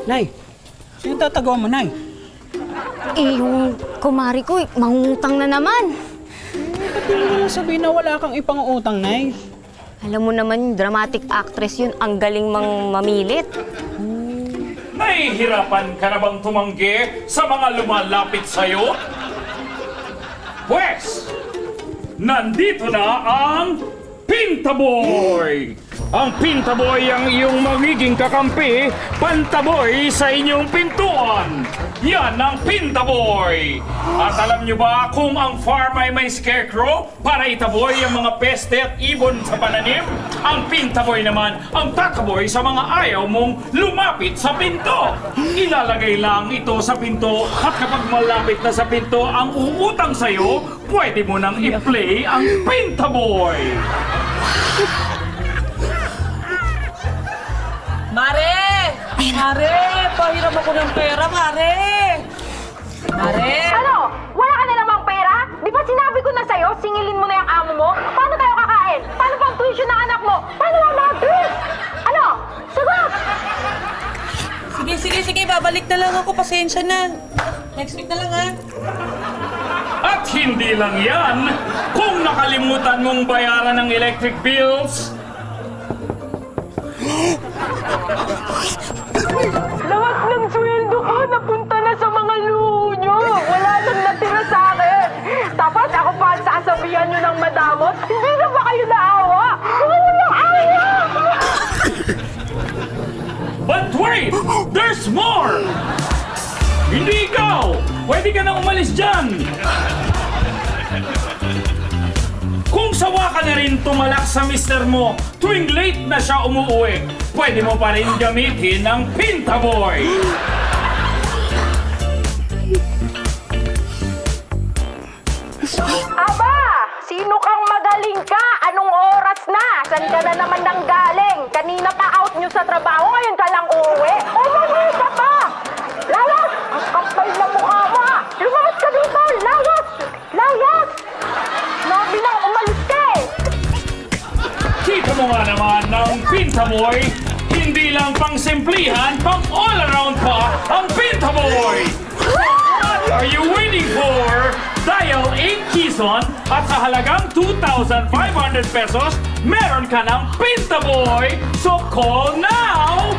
Nay, sino tatagawa mo, Nay? Eh, yung kumari ko, mangungutang na naman. Ba't di mo naman sabihin na wala kang ipang-utang, Nay? Alam mo naman, yung dramatic actress yun, ang galing mamilit. Nahihirapan ka na bang tumanggi sa mga lumalapit sa'yo? Pwes, nandito na ang Pintaboy! Ang Pintaboy ang iyong magiging kakampi, pantaboy sa inyong pintuan. Yan ang Pintaboy! At alam nyo ba kung ang farm ay may scarecrow para itaboy ang mga peste at ibon sa pananim? Ang Pintaboy naman ang tataboy sa mga ayaw mong lumapit sa pinto. Ilalagay lang ito sa pinto at kapag malapit na sa pinto ang uutang sa'yo, pwede mo nang i-play ang Pintaboy. Mare! Mare! Pahiram ako ng pera, Mare! Mare! Ano? Wala ka na namang pera? Di ba sinabi ko na sa'yo, singilin mo na yung amo mo? Paano tayo kakain? Paano pang tuition ng anak mo? Paano ang mga bills? Ano? Sagot! Sige, babalik na lang ako. Pasensya na. Next week na lang, ha? At hindi lang yan, kung nakalimutan mong bayaran ng electric bills, Lahat ng sweldo ko napunta na sa mga luho nyo. Wala nang natira sa akin. Tapos ako pa ang sasabihan nyo ng madamot. Hindi na ba kayo naawa? Wala nang awa! but wait! There's more! Hindi ikaw! Pwede ka na umalis dyan! Kung sawa ka na rin tumalak sa mister mo tuwing late na siya umuwi, pwede mo pa rin gamitin ang Pintaboy! Aba! Sino kang magaling ka? Anong oras na? San ka na naman nang galing? Kanina pa out nyo sa trabaho, ngayon ka lang uuwi? Umuwi ka pa! Layas! Ang kapal na mukha mo ha! Lumabas ka dito! Layas! Layas! Nabi nang umalis ka eh! Kita mo nga naman ng Pintaboy, hindi lang pang simplihan, pang all-around pa ang Pintaboy! What are you waiting for? Dial 8 Quezon at sa halagang 2,500 pesos, meron ka ng Pintaboy! So call now!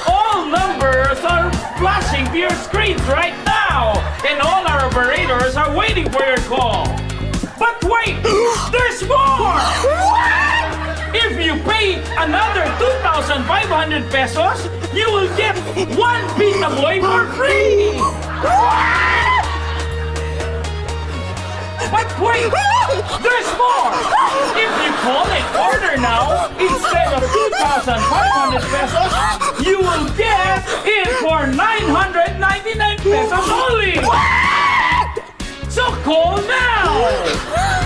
All numbers are flashing to your screens right now! And all our operators are waiting for your call! But wait! There's more! If you pay another 2,500 pesos, you will get one Pintaboy for free! But wait! There's more! If you call and order now, instead of 2,500 pesos, you will get it for 999 pesos only! So call now!